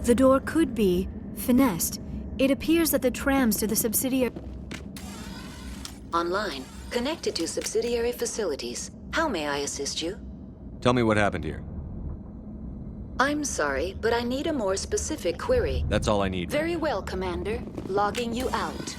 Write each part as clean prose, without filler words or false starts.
The door could be finessed. It appears that the trams to the subsidiary... Online, connected to subsidiary facilities. How may I assist you? Tell me what happened here. I'm sorry, but I need a more specific query. That's all I need. Very well, Commander. Logging you out.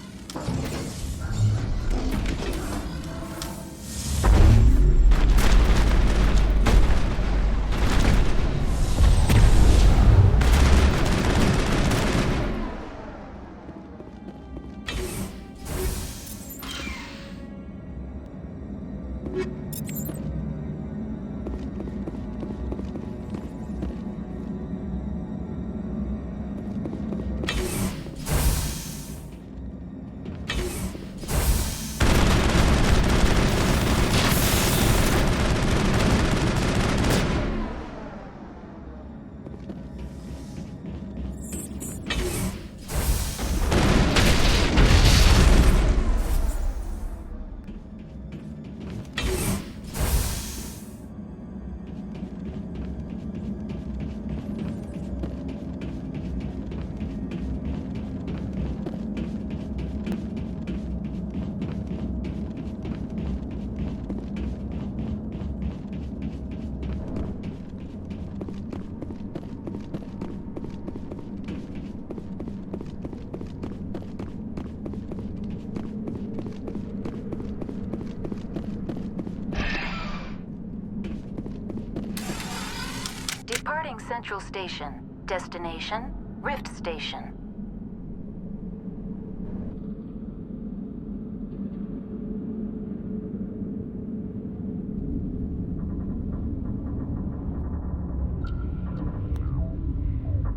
Departing Central Station. Destination, Rift Station.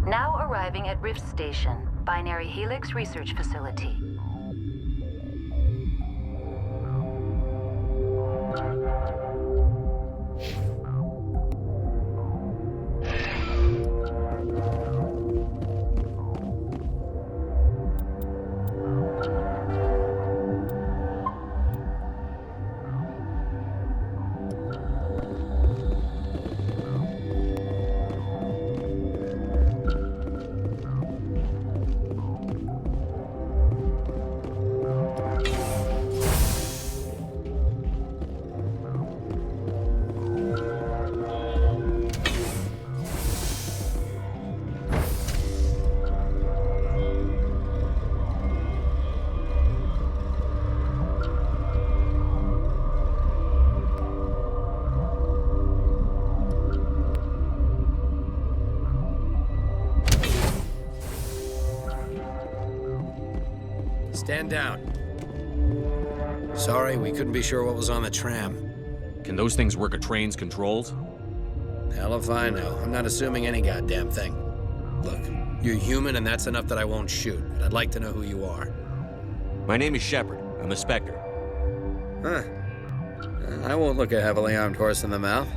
Now arriving at Rift Station, Binary Helix Research Facility. Stand down. Sorry, we couldn't be sure what was on the tram. Can those things work a train's controls? Hell if I know. I'm not assuming any goddamn thing. Look, you're human and that's enough that I won't shoot. But I'd like to know who you are. My name is Shepard. I'm a Spectre. Huh. I won't look a heavily armed horse in the mouth.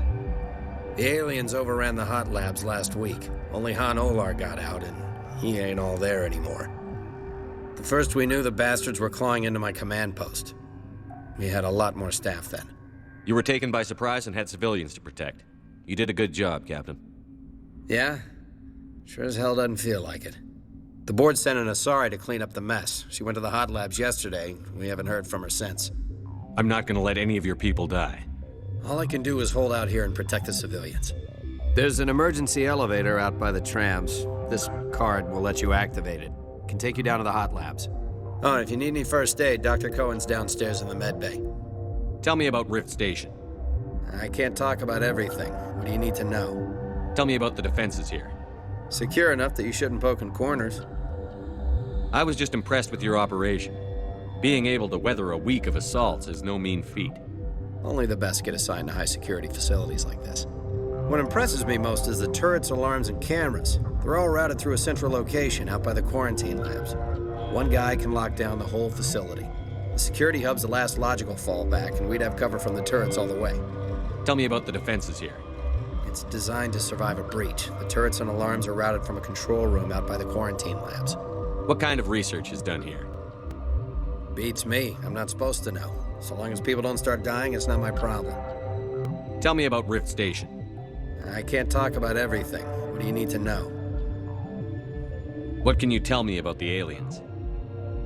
The aliens overran the hot labs last week. Only Han Olar got out, and he ain't all there anymore. The first we knew, the bastards were clawing into my command post. We had a lot more staff then. You were taken by surprise and had civilians to protect. You did a good job, Captain. Yeah? Sure as hell doesn't feel like it. The board sent an Asari to clean up the mess. She went to the hot labs yesterday. We haven't heard from her since. I'm not gonna let any of your people die. All I can do is hold out here and protect the civilians. There's an emergency elevator out by the trams. This card will let you activate it. Can take you down to the hot labs. Oh, and if you need any first aid, Dr. Cohen's downstairs in the med bay. Tell me about Rift Station. I can't talk about everything. What do you need to know? Tell me about the defenses here. Secure enough that you shouldn't poke in corners. I was just impressed with your operation. Being able to weather a week of assaults is no mean feat. Only the best get assigned to high-security facilities like this. What impresses me most is the turrets, alarms, and cameras. They're all routed through a central location out by the quarantine labs. One guy can lock down the whole facility. The security hub's the last logical fallback, and we'd have cover from the turrets all the way. Tell me about the defenses here. It's designed to survive a breach. The turrets and alarms are routed from a control room out by the quarantine labs. What kind of research is done here? Beats me. I'm not supposed to know. So long as people don't start dying, it's not my problem. Tell me about Rift Station. I can't talk about everything. What do you need to know? What can you tell me about the aliens?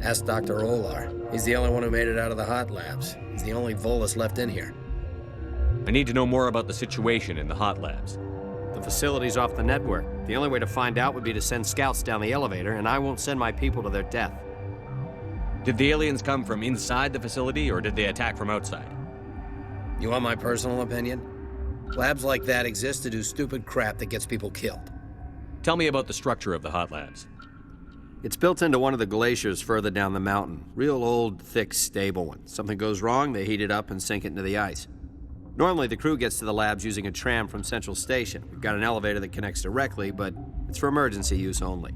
Ask Dr. Olar. He's the only one who made it out of the hot labs. He's the only Volus left in here. I need to know more about the situation in the hot labs. The facility's off the network. The only way to find out would be to send scouts down the elevator, and I won't send my people to their death. Did the aliens come from inside the facility, or did they attack from outside? You want my personal opinion? Labs like that exist to do stupid crap that gets people killed. Tell me about the structure of the hot labs. It's built into one of the glaciers further down the mountain. Real old, thick, stable one. Something goes wrong, they heat it up and sink it into the ice. Normally, the crew gets to the labs using a tram from Central Station. We've got an elevator that connects directly, but it's for emergency use only.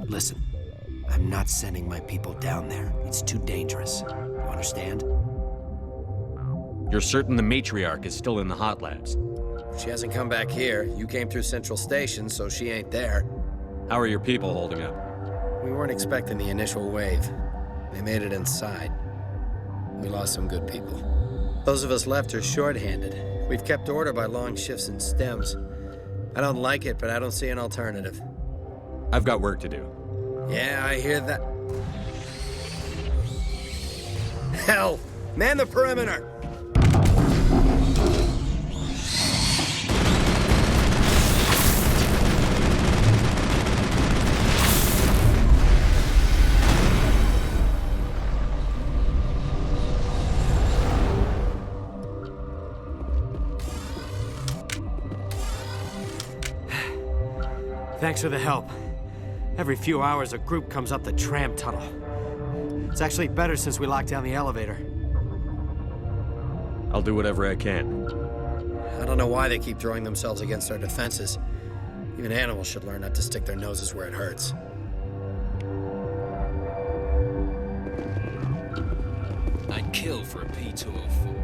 Listen. I'm not sending my people down there. It's too dangerous. You understand? You're certain the matriarch is still in the hot labs? She hasn't come back here. You came through Central Station, so she ain't there. How are your people holding up? We weren't expecting the initial wave. They made it inside. We lost some good people. Those of us left are short-handed. We've kept order by long shifts and stems. I don't like it, but I don't see an alternative. I've got work to do. Yeah, I hear that. Hell! Man the perimeter! Thanks for the help. Every few hours, a group comes up the tram tunnel. It's actually better since we locked down the elevator. I'll do whatever I can. I don't know why they keep throwing themselves against our defenses. Even animals should learn not to stick their noses where it hurts. I'd kill for a P204.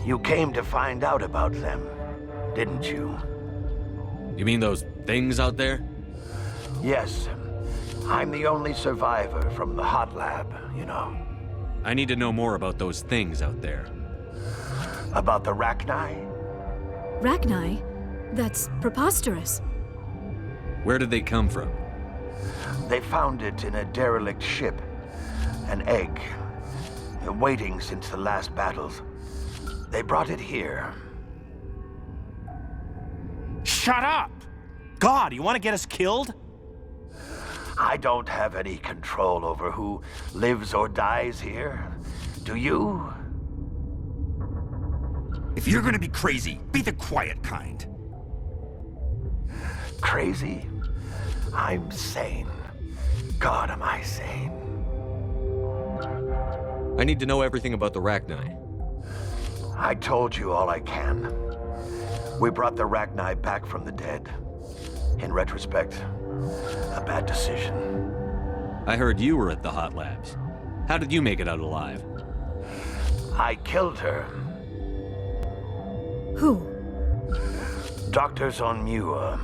You came to find out about them, didn't you? You mean those things out there? Yes. I'm the only survivor from the hot lab, you know. I need to know more about those things out there. About the Rachni? Rachni? That's preposterous. Where did they come from? They found it in a derelict ship. An egg. Waiting since the last battles. They brought it here. Shut up! God, you want to get us killed? I don't have any control over who lives or dies here. Do you? If you're gonna be crazy, be the quiet kind. Crazy? I'm sane. God, am I sane. I need to know everything about the Rachni. I told you all I can. We brought the Rachni back from the dead. In retrospect, a bad decision. I heard you were at the hot labs. How did you make it out alive? I killed her. Who? Doctors on Muir.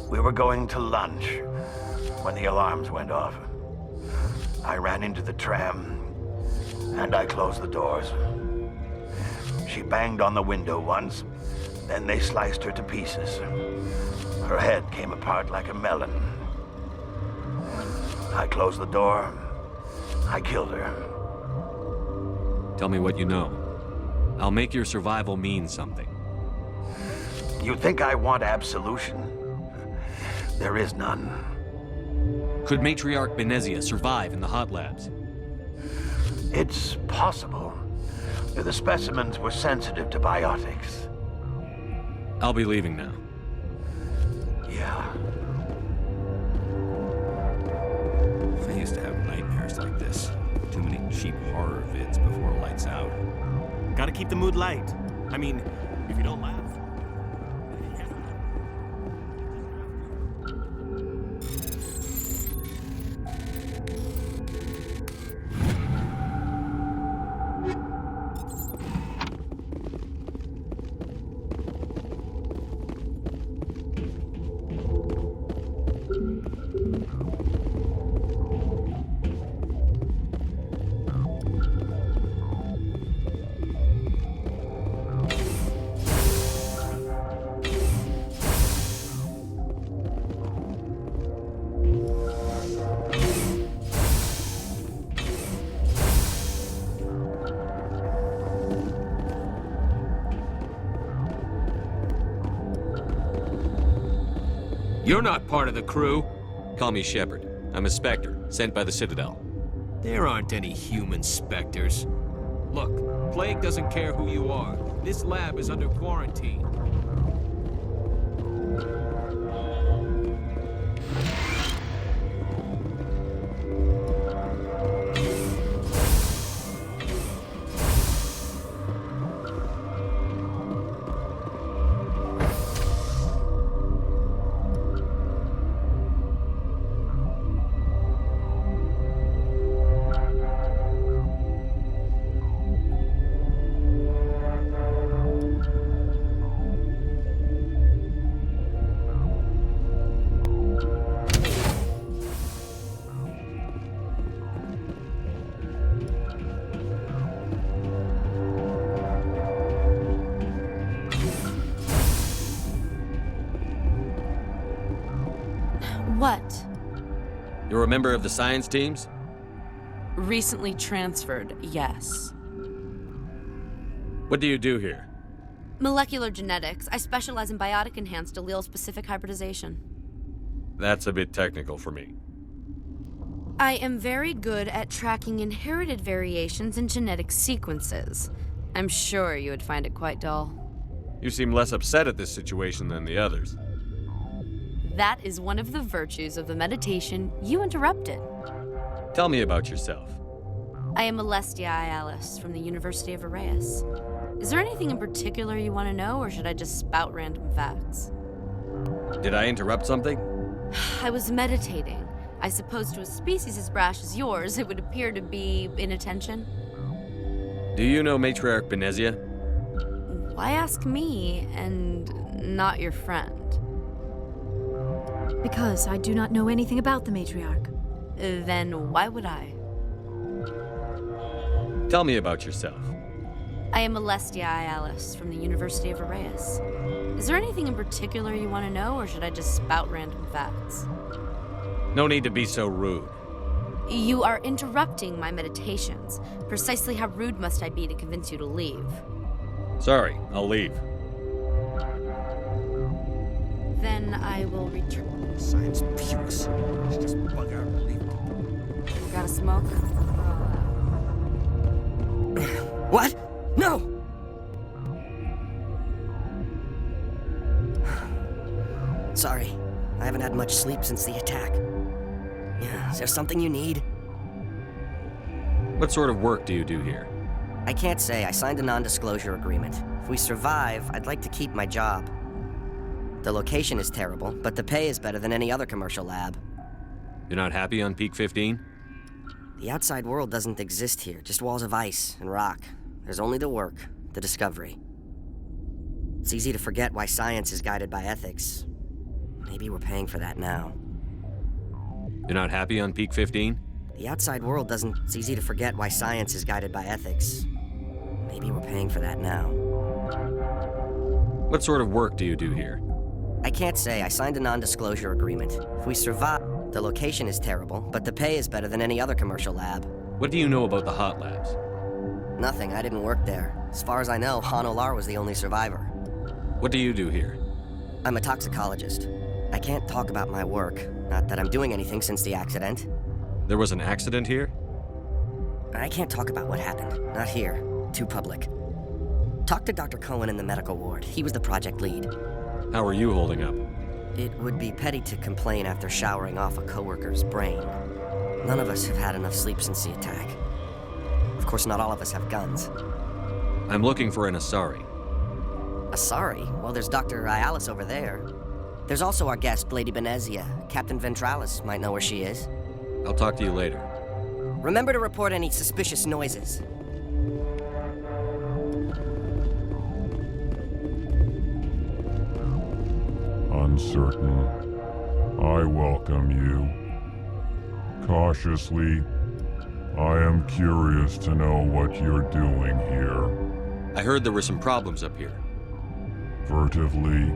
We were going to lunch when the alarms went off. I ran into the tram, and I closed the doors. She banged on the window once, then they sliced her to pieces. Her head came apart like a melon. I closed the door. I killed her. Tell me what you know. I'll make your survival mean something. You think I want absolution? There is none. Could Matriarch Benezia survive in the hot labs? It's possible. The specimens were sensitive to biotics. I'll be leaving now. Yeah. I used to have nightmares like this. Too many cheap horror vids before lights out. Gotta keep the mood light. I mean, if you don't laugh. You're not part of the crew. Call me Shepard. I'm a Spectre, sent by the Citadel. There aren't any human specters. Look, Plague doesn't care who you are. This lab is under quarantine. What? You're a member of the science teams? Recently transferred, yes. What do you do here? Molecular genetics. I specialize in biotic-enhanced allele-specific hybridization. That's a bit technical for me. I am very good at tracking inherited variations in genetic sequences. I'm sure you would find it quite dull. You seem less upset at this situation than the others. That is one of the virtues of the meditation you interrupted. Tell me about yourself. I am Alestia Alice from the University of Arrayas. Is there anything in particular you want to know, or should I just spout random facts? Did I interrupt something? I was meditating. I suppose to a species as brash as yours, it would appear to be inattention. Do you know Matriarch Benezia? Why ask me, and not your friend? Because I do not know anything about the matriarch. Then why would I? Tell me about yourself. I am Alestia Alice from the University of Arrayas. Is there anything in particular you want to know, or should I just spout random facts? No need to be so rude. You are interrupting my meditations. Precisely how rude must I be to convince you to leave? Sorry, I'll leave. Then I will return. Science pukes. Just bug out and leave. Got a smoke? What? No! Sorry, I haven't had much sleep since the attack. Yeah, is there something you need? What sort of work do you do here? I can't say. I signed a non-disclosure agreement. If we survive, I'd like to keep my job. The location is terrible, but the pay is better than any other commercial lab. You're not happy on Peak 15? The outside world doesn't exist here, just walls of ice and rock. There's only the work, the discovery. It's easy to forget why science is guided by ethics. Maybe we're paying for that now. You're not happy on Peak 15? The outside world doesn't... It's easy to forget why science is guided by ethics. Maybe we're paying for that now. What sort of work do you do here? I can't say. I signed a non-disclosure agreement. If we survive... The location is terrible, but the pay is better than any other commercial lab. What do you know about the hot labs? Nothing. I didn't work there. As far as I know, Han Olar was the only survivor. What do you do here? I'm a toxicologist. I can't talk about my work. Not that I'm doing anything since the accident. There was an accident here? I can't talk about what happened. Not here. Too public. Talk to Dr. Cohen in the medical ward. He was the project lead. How are you holding up? It would be petty to complain after showering off a coworker's brain. None of us have had enough sleep since the attack. Of course, not all of us have guns. I'm looking for an Asari. Asari? Well, there's Dr. Ialis over there. There's also our guest, Lady Benezia. Captain Ventralis might know where she is. I'll talk to you later. Remember to report any suspicious noises. Uncertain. I welcome you. Cautiously, I am curious to know what you're doing here. I heard there were some problems up here. Furtively,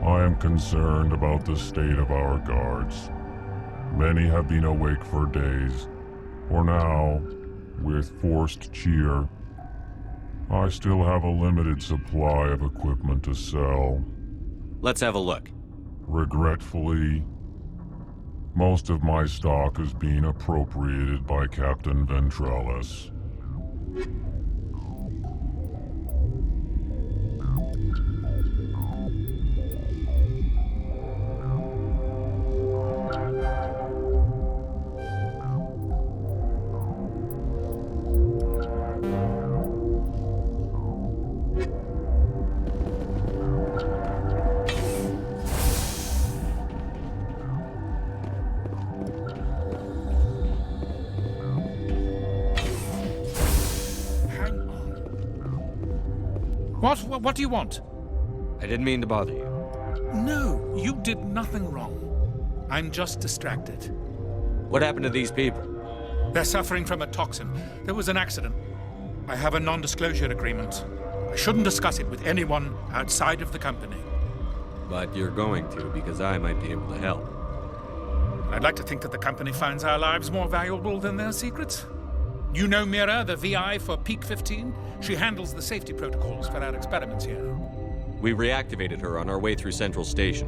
I am concerned about the state of our guards. Many have been awake for days. For now, with forced cheer, I still have a limited supply of equipment to sell. Let's have a look. Regretfully, most of my stock is being appropriated by Captain Ventralis. What do you want? I didn't mean to bother you. No, you did nothing wrong. I'm just distracted. What happened to these people? They're suffering from a toxin. There was an accident. I have a non-disclosure agreement. I shouldn't discuss it with anyone outside of the company. But you're going to, because I might be able to help. I'd like to think that the company finds our lives more valuable than their secrets. You know Mira, the VI for Peak 15? She handles the safety protocols for our experiments here. We reactivated her on our way through Central Station.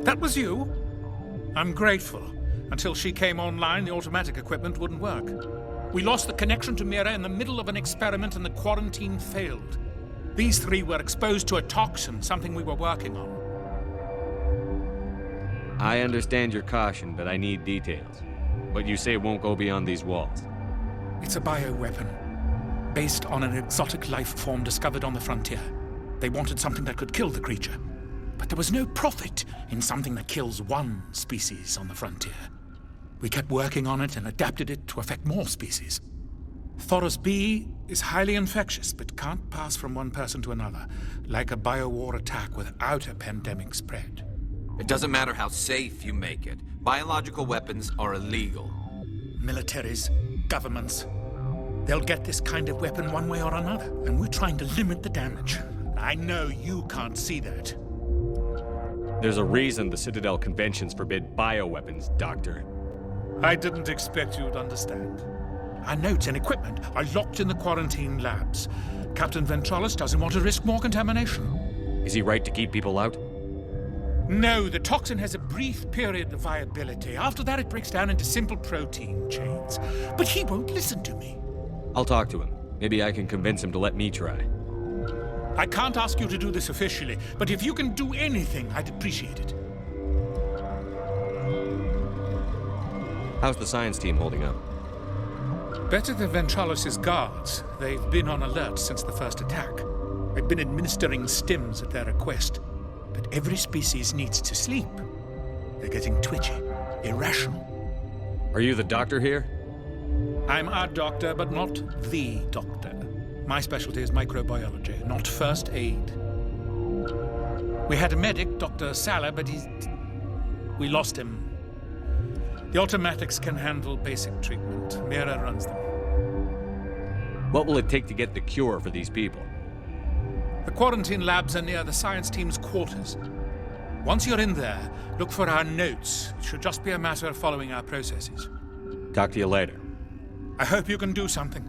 That was you? I'm grateful. Until she came online, the automatic equipment wouldn't work. We lost the connection to Mira in the middle of an experiment and the quarantine failed. These three were exposed to a toxin, something we were working on. I understand your caution, but I need details. What you say won't go beyond these walls. It's a bioweapon, based on an exotic life form discovered on the frontier. They wanted something that could kill the creature. But there was no profit in something that kills one species on the frontier. We kept working on it and adapted it to affect more species. Thoros B is highly infectious, but can't pass from one person to another, like a BioWare attack without a pandemic spread. It doesn't matter how safe you make it. Biological weapons are illegal. Militaries, governments, they'll get this kind of weapon one way or another, and we're trying to limit the damage. I know you can't see that. There's a reason the Citadel conventions forbid bioweapons, Doctor. I didn't expect you'd understand. Our notes and equipment are locked in the quarantine labs. Captain Ventralis doesn't want to risk more contamination. Is he right to keep people out? No, the toxin has a brief period of viability. After that, it breaks down into simple protein chains. But he won't listen to me. I'll talk to him. Maybe I can convince him to let me try. I can't ask you to do this officially, but if you can do anything, I'd appreciate it. How's the science team holding up? Better than Ventralis' guards. They've been on alert since the first attack. I've been administering stims at their request. But every species needs to sleep. They're getting twitchy, irrational. Are you the doctor here? I'm a doctor, but not the doctor. My specialty is microbiology, not first aid. We had a medic, Dr. Salah, but we lost him. The automatics can handle basic treatment. Mira runs them. What will it take to get the cure for these people? The quarantine labs are near the science team's quarters. Once you're in there, look for our notes. It should just be a matter of following our processes. Talk to you later. I hope you can do something.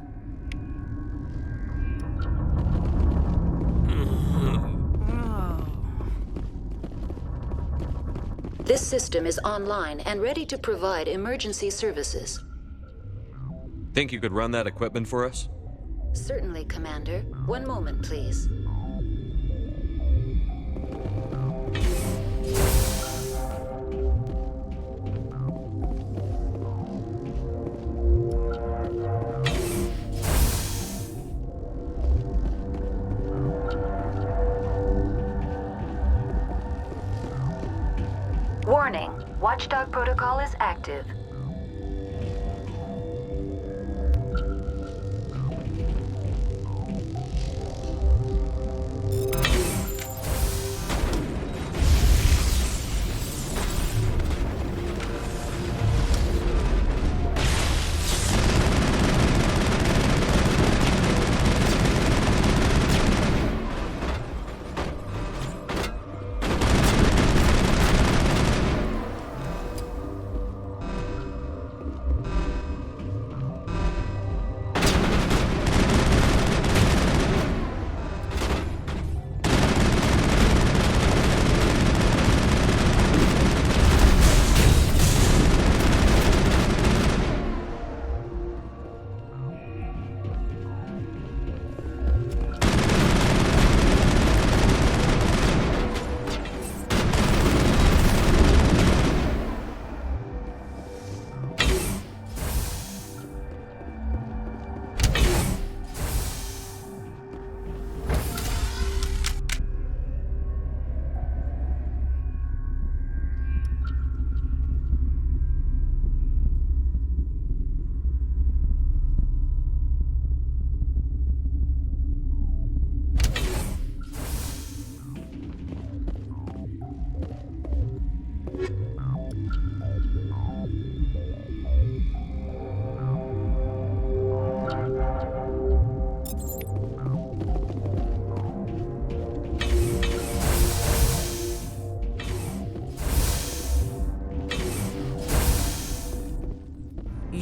This system is online and ready to provide emergency services. Think you could run that equipment for us? Certainly, Commander. One moment, please. Warning. Watchdog protocol is active.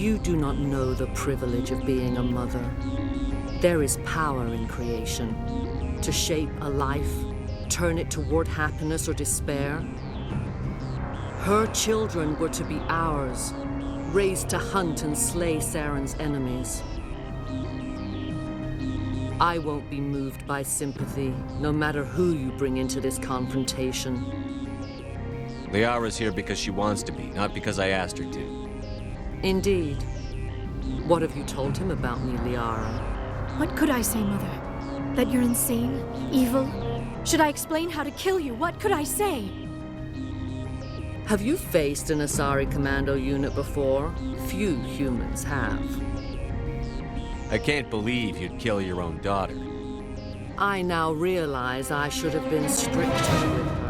You do not know the privilege of being a mother. There is power in creation. To shape a life, turn it toward happiness or despair. Her children were to be ours, raised to hunt and slay Saren's enemies. I won't be moved by sympathy, no matter who you bring into this confrontation. Liara's here because she wants to be, not because I asked her to. Indeed. What have you told him about me, Liara? What could I say, Mother? That you're insane? Evil? Should I explain how to kill you? What could I say? Have you faced an Asari commando unit before? Few humans have. I can't believe you'd kill your own daughter. I now realize I should have been stricter with her.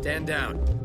Stand down.